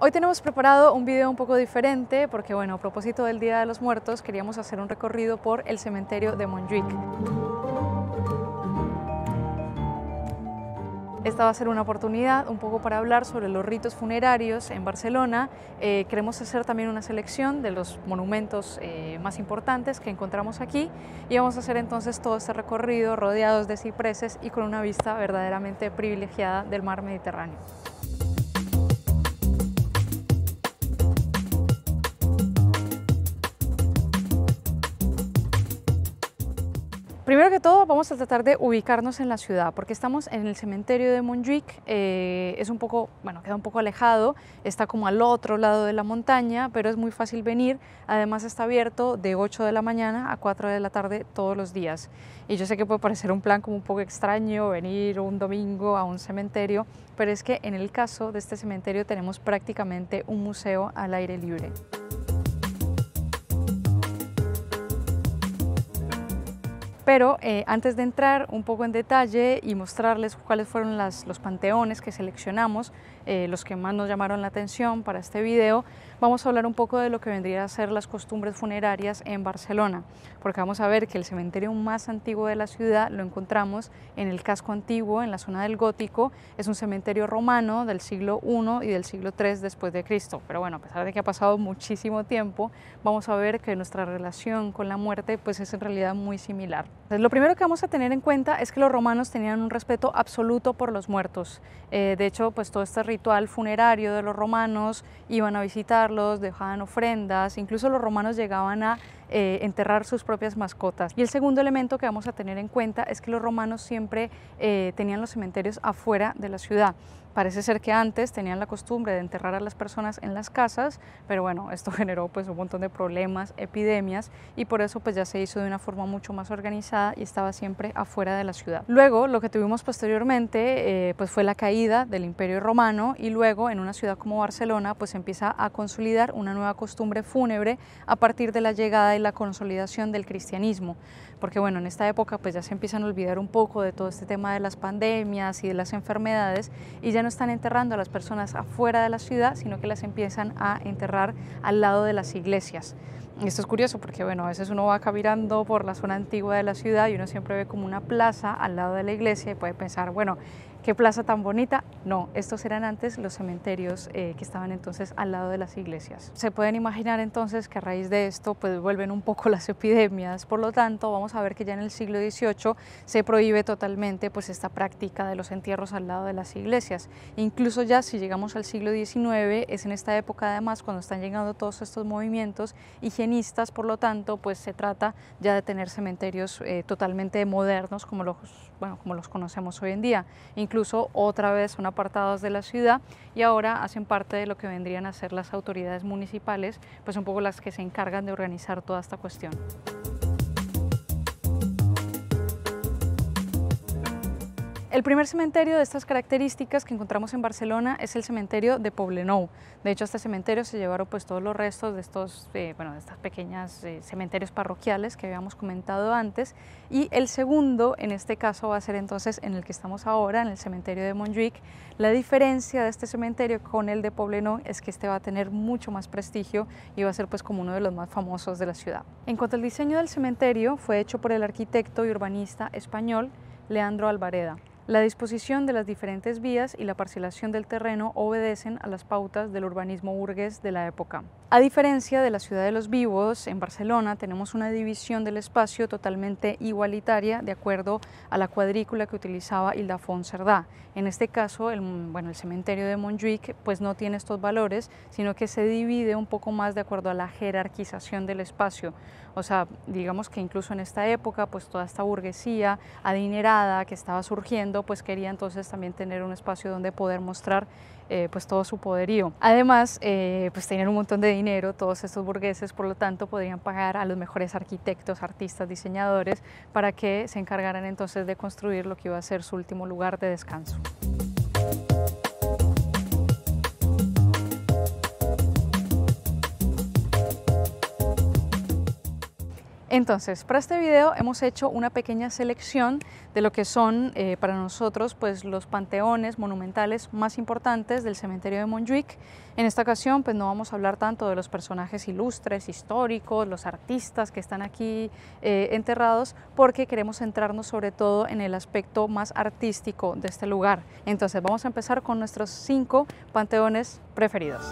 Hoy tenemos preparado un video un poco diferente porque, bueno, a propósito del Día de los Muertos, queríamos hacer un recorrido por el cementerio de Montjuïc. Esta va a ser una oportunidad un poco para hablar sobre los ritos funerarios en Barcelona. Queremos hacer también una selección de los monumentos más importantes que encontramos aquí y vamos a hacer entonces todo este recorrido rodeados de cipreses y con una vista verdaderamente privilegiada del mar Mediterráneo. Primero que todo vamos a tratar de ubicarnos en la ciudad porque estamos en el cementerio de Montjuïc, es un poco, bueno, queda un poco alejado, está como al otro lado de la montaña, pero es muy fácil venir, además está abierto de 8 de la mañana a 4 de la tarde todos los días. Y yo sé que puede parecer un plan como un poco extraño venir un domingo a un cementerio, pero es que en el caso de este cementerio tenemos prácticamente un museo al aire libre. Pero antes de entrar un poco en detalle y mostrarles cuáles fueron los panteones que seleccionamos, los que más nos llamaron la atención para este video, vamos a hablar un poco de lo que vendría a ser las costumbres funerarias en Barcelona, porque vamos a ver que el cementerio más antiguo de la ciudad lo encontramos en el casco antiguo, en la zona del Gótico. Es un cementerio romano del siglo I y del siglo III después de Cristo. Pero bueno, a pesar de que ha pasado muchísimo tiempo, vamos a ver que nuestra relación con la muerte pues es en realidad muy similar. Entonces, lo primero que vamos a tener en cuenta es que los romanos tenían un respeto absoluto por los muertos. De hecho, pues todo este ritual funerario de los romanos, iban a visitarlos, dejaban ofrendas, incluso los romanos llegaban a enterrar sus propias mascotas. Y el segundo elemento que vamos a tener en cuenta es que los romanos siempre tenían los cementerios afuera de la ciudad. Parece ser que antes tenían la costumbre de enterrar a las personas en las casas, pero bueno, esto generó pues un montón de problemas, epidemias, y por eso pues ya se hizo de una forma mucho más organizada y estaba siempre afuera de la ciudad. Luego lo que tuvimos posteriormente pues fue la caída del Imperio Romano, y luego en una ciudad como Barcelona pues empieza a consolidar una nueva costumbre fúnebre a partir de la llegada y la consolidación del cristianismo. Porque bueno, en esta época pues ya se empiezan a olvidar un poco de todo este tema de las pandemias y de las enfermedades, y ya no están enterrando a las personas afuera de la ciudad, sino que las empiezan a enterrar al lado de las iglesias. Y esto es curioso porque bueno, a veces uno va caminando por la zona antigua de la ciudad y uno siempre ve como una plaza al lado de la iglesia y puede pensar, bueno, ¿qué plaza tan bonita? No, estos eran antes los cementerios que estaban entonces al lado de las iglesias. Se pueden imaginar entonces que a raíz de esto pues vuelven un poco las epidemias, por lo tanto vamos a ver que ya en el siglo XVIII se prohíbe totalmente pues esta práctica de los entierros al lado de las iglesias. Incluso ya si llegamos al siglo XIX, es en esta época además cuando están llegando todos estos movimientos higienistas, por lo tanto pues se trata ya de tener cementerios totalmente modernos como los conocemos hoy en día. Incluso otra vez son apartados de la ciudad y ahora hacen parte de lo que vendrían a ser las autoridades municipales, pues un poco las que se encargan de organizar toda esta cuestión. El primer cementerio de estas características que encontramos en Barcelona es el cementerio de Poblenou. De hecho, a este cementerio se llevaron pues todos los restos de estos, de estas pequeñas cementerios parroquiales que habíamos comentado antes, y el segundo en este caso va a ser entonces en el que estamos ahora, en el cementerio de Montjuïc. La diferencia de este cementerio con el de Poblenou es que este va a tener mucho más prestigio y va a ser pues como uno de los más famosos de la ciudad. En cuanto al diseño del cementerio, fue hecho por el arquitecto y urbanista español Leandro Albareda. La disposición de las diferentes vías y la parcelación del terreno obedecen a las pautas del urbanismo burgués de la época. A diferencia de la ciudad de los vivos, en Barcelona tenemos una división del espacio totalmente igualitaria de acuerdo a la cuadrícula que utilizaba Ildefons Cerdà. En este caso, el cementerio de Montjuïc pues no tiene estos valores, sino que se divide un poco más de acuerdo a la jerarquización del espacio. O sea, digamos que incluso en esta época, pues toda esta burguesía adinerada que estaba surgiendo, pues quería entonces también tener un espacio donde poder mostrar pues todo su poderío. Además, pues tenían un montón de dinero todos estos burgueses, por lo tanto podrían pagar a los mejores arquitectos, artistas, diseñadores para que se encargaran entonces de construir lo que iba a ser su último lugar de descanso. Entonces, para este video hemos hecho una pequeña selección de lo que son para nosotros pues, los panteones monumentales más importantes del cementerio de Montjuic. En esta ocasión pues, no vamos a hablar tanto de los personajes ilustres, históricos, los artistas que están aquí enterrados, porque queremos centrarnos sobre todo en el aspecto más artístico de este lugar. Entonces vamos a empezar con nuestros 5 panteones preferidos.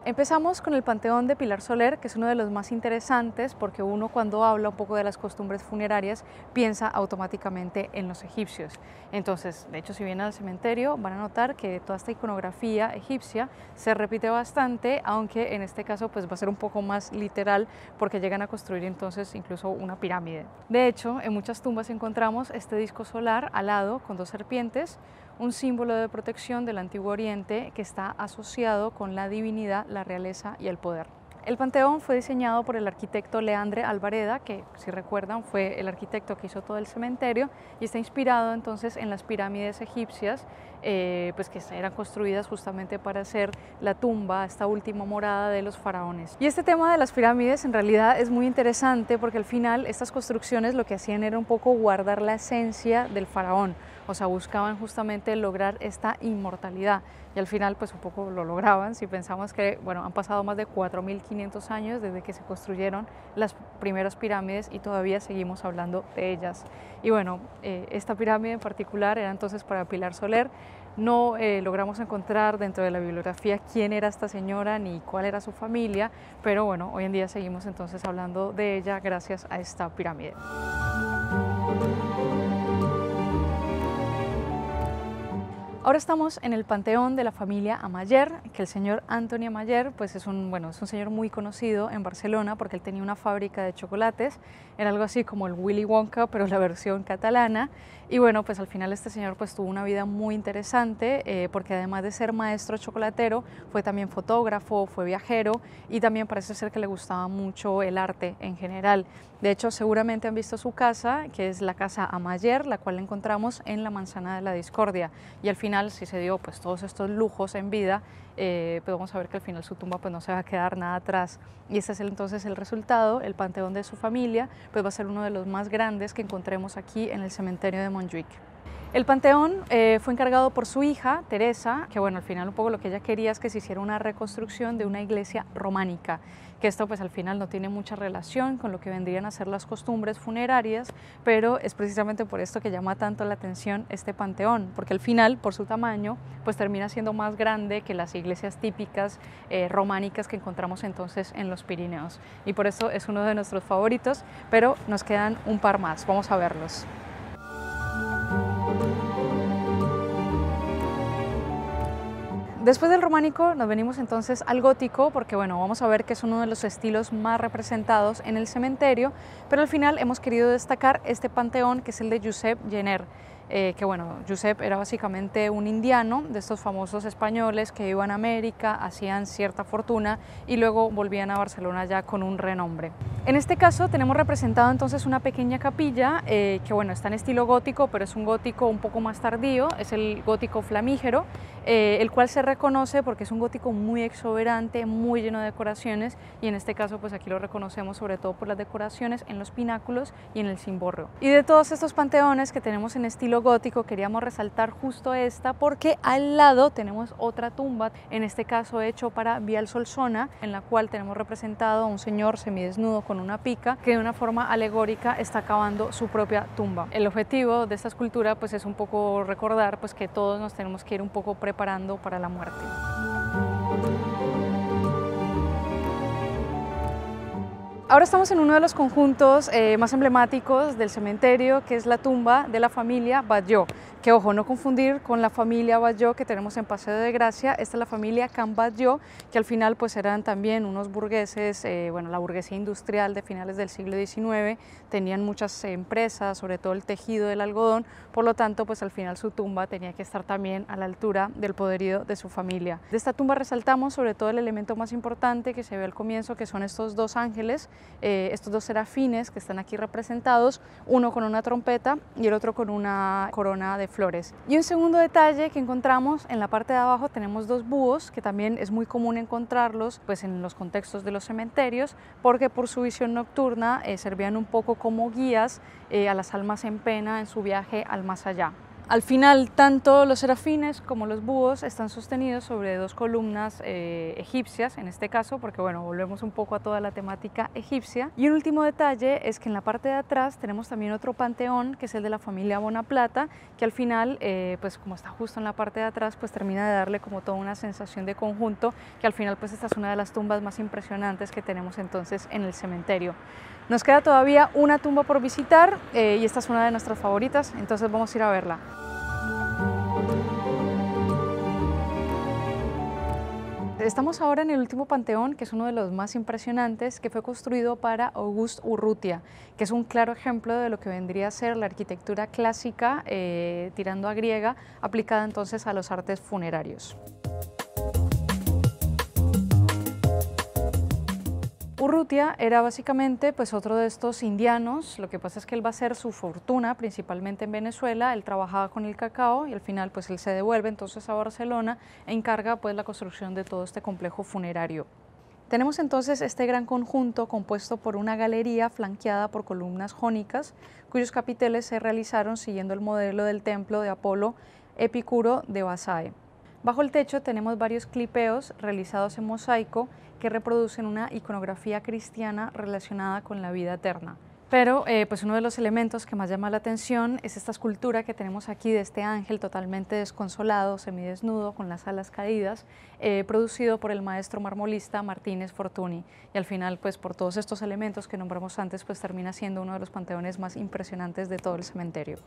Empezamos con el Panteón de Pilar Soler, que es uno de los más interesantes porque uno cuando habla un poco de las costumbres funerarias piensa automáticamente en los egipcios. Entonces, de hecho, si vienen al cementerio van a notar que toda esta iconografía egipcia se repite bastante, aunque en este caso pues va a ser un poco más literal porque llegan a construir entonces incluso una pirámide. De hecho, en muchas tumbas encontramos este disco solar alado con 2 serpientes, un símbolo de protección del Antiguo Oriente que está asociado con la divinidad, la realeza y el poder. El panteón fue diseñado por el arquitecto Leandre Albareda, que si recuerdan fue el arquitecto que hizo todo el cementerio, y está inspirado entonces en las pirámides egipcias, pues que eran construidas justamente para hacer la tumba, esta última morada de los faraones. Y este tema de las pirámides en realidad es muy interesante porque al final estas construcciones lo que hacían era un poco guardar la esencia del faraón, o sea, buscaban justamente lograr esta inmortalidad y al final pues un poco lo lograban si pensamos que, bueno, han pasado más de 4.500 años desde que se construyeron las primeras pirámides y todavía seguimos hablando de ellas. Y bueno, esta pirámide en particular era entonces para Pilar Soler. No logramos encontrar dentro de la bibliografía quién era esta señora ni cuál era su familia, pero bueno, hoy en día seguimos entonces hablando de ella gracias a esta pirámide. Ahora estamos en el panteón de la familia Amayer, que el señor Antoni Amayer pues es un señor muy conocido en Barcelona porque él tenía una fábrica de chocolates, era algo así como el Willy Wonka pero la versión catalana. Y bueno, pues al final este señor pues tuvo una vida muy interesante porque además de ser maestro chocolatero fue también fotógrafo, fue viajero y también parece ser que le gustaba mucho el arte en general. De hecho, seguramente han visto su casa, que es la casa Amayer, la cual encontramos en la Manzana de la Discordia. Y al final, si se dio pues todos estos lujos en vida, pues vamos a ver que al final su tumba pues no se va a quedar nada atrás. Y ese es entonces el resultado, el panteón de su familia, pues va a ser uno de los más grandes que encontremos aquí en el cementerio de Montjuic. El panteón fue encargado por su hija, Teresa, que bueno, al final un poco lo que ella quería es que se hiciera una reconstrucción de una iglesia románica, que esto pues al final no tiene mucha relación con lo que vendrían a ser las costumbres funerarias, pero es precisamente por esto que llama tanto la atención este panteón, porque al final, por su tamaño, pues termina siendo más grande que las iglesias típicas románicas que encontramos entonces en los Pirineos. Y por eso es uno de nuestros favoritos, pero nos quedan un par más, vamos a verlos. Después del románico nos venimos entonces al gótico porque bueno, vamos a ver que es uno de los estilos más representados en el cementerio, pero al final hemos querido destacar este panteón que es el de Josep Gener. Que bueno, Josep era básicamente un indiano de estos famosos españoles que iban a América, hacían cierta fortuna y luego volvían a Barcelona ya con un renombre. En este caso tenemos representado entonces una pequeña capilla que bueno, está en estilo gótico, pero es un gótico un poco más tardío, es el gótico flamígero, el cual se reconoce porque es un gótico muy exuberante, muy lleno de decoraciones y en este caso pues aquí lo reconocemos sobre todo por las decoraciones en los pináculos y en el cimborrio. Y de todos estos panteones que tenemos en estilo gótico queríamos resaltar justo esta porque al lado tenemos otra tumba, en este caso hecho para Vial Solsona, en la cual tenemos representado a un señor semidesnudo con una pica que de una forma alegórica está cavando su propia tumba. El objetivo de esta escultura pues es un poco recordar pues que todos nos tenemos que ir un poco preparando para la muerte. Ahora estamos en uno de los conjuntos más emblemáticos del cementerio, que es la tumba de la familia Batlló, que ojo, no confundir con la familia Batlló que tenemos en Paseo de Gracia. Esta es la familia Can Batlló, que al final pues eran también unos burgueses, bueno, la burguesía industrial de finales del siglo XIX, tenían muchas empresas, sobre todo el tejido del algodón, por lo tanto pues al final su tumba tenía que estar también a la altura del poderío de su familia. De esta tumba resaltamos sobre todo el elemento más importante que se ve al comienzo, que son estos 2 ángeles, estos 2 serafines que están aquí representados, uno con una trompeta y el otro con una corona de flores. Y un segundo detalle que encontramos en la parte de abajo, tenemos dos búhos, que también es muy común encontrarlos pues, en los contextos de los cementerios, porque por su visión nocturna servían un poco como guías a las almas en pena en su viaje al más allá. Al final, tanto los serafines como los búhos están sostenidos sobre dos columnas egipcias, en este caso, porque bueno, volvemos un poco a toda la temática egipcia. Y un último detalle es que en la parte de atrás tenemos también otro panteón, que es el de la familia Bonaplata, que al final, pues como está justo en la parte de atrás, pues termina de darle como toda una sensación de conjunto, que al final pues esta es una de las tumbas más impresionantes que tenemos entonces en el cementerio. Nos queda todavía una tumba por visitar y esta es una de nuestras favoritas, entonces vamos a ir a verla. Estamos ahora en el último panteón, que es uno de los más impresionantes, que fue construido para Auguste Urrutia, que es un claro ejemplo de lo que vendría a ser la arquitectura clásica, tirando a griega, aplicada entonces a los artes funerarios. Urrutia era básicamente pues, otro de estos indianos. Lo que pasa es que él va a hacer su fortuna principalmente en Venezuela. Él trabajaba con el cacao y al final pues, él se devuelve entonces a Barcelona e encarga pues, la construcción de todo este complejo funerario. Tenemos entonces este gran conjunto compuesto por una galería flanqueada por columnas jónicas, cuyos capiteles se realizaron siguiendo el modelo del templo de Apolo Epicuro de Basae. Bajo el techo tenemos varios clipeos realizados en mosaico que reproducen una iconografía cristiana relacionada con la vida eterna. Pero pues uno de los elementos que más llama la atención es esta escultura que tenemos aquí de este ángel totalmente desconsolado, semidesnudo, con las alas caídas, producido por el maestro marmolista Martínez Fortuny. Y al final, pues por todos estos elementos que nombramos antes, pues termina siendo uno de los panteones más impresionantes de todo el cementerio.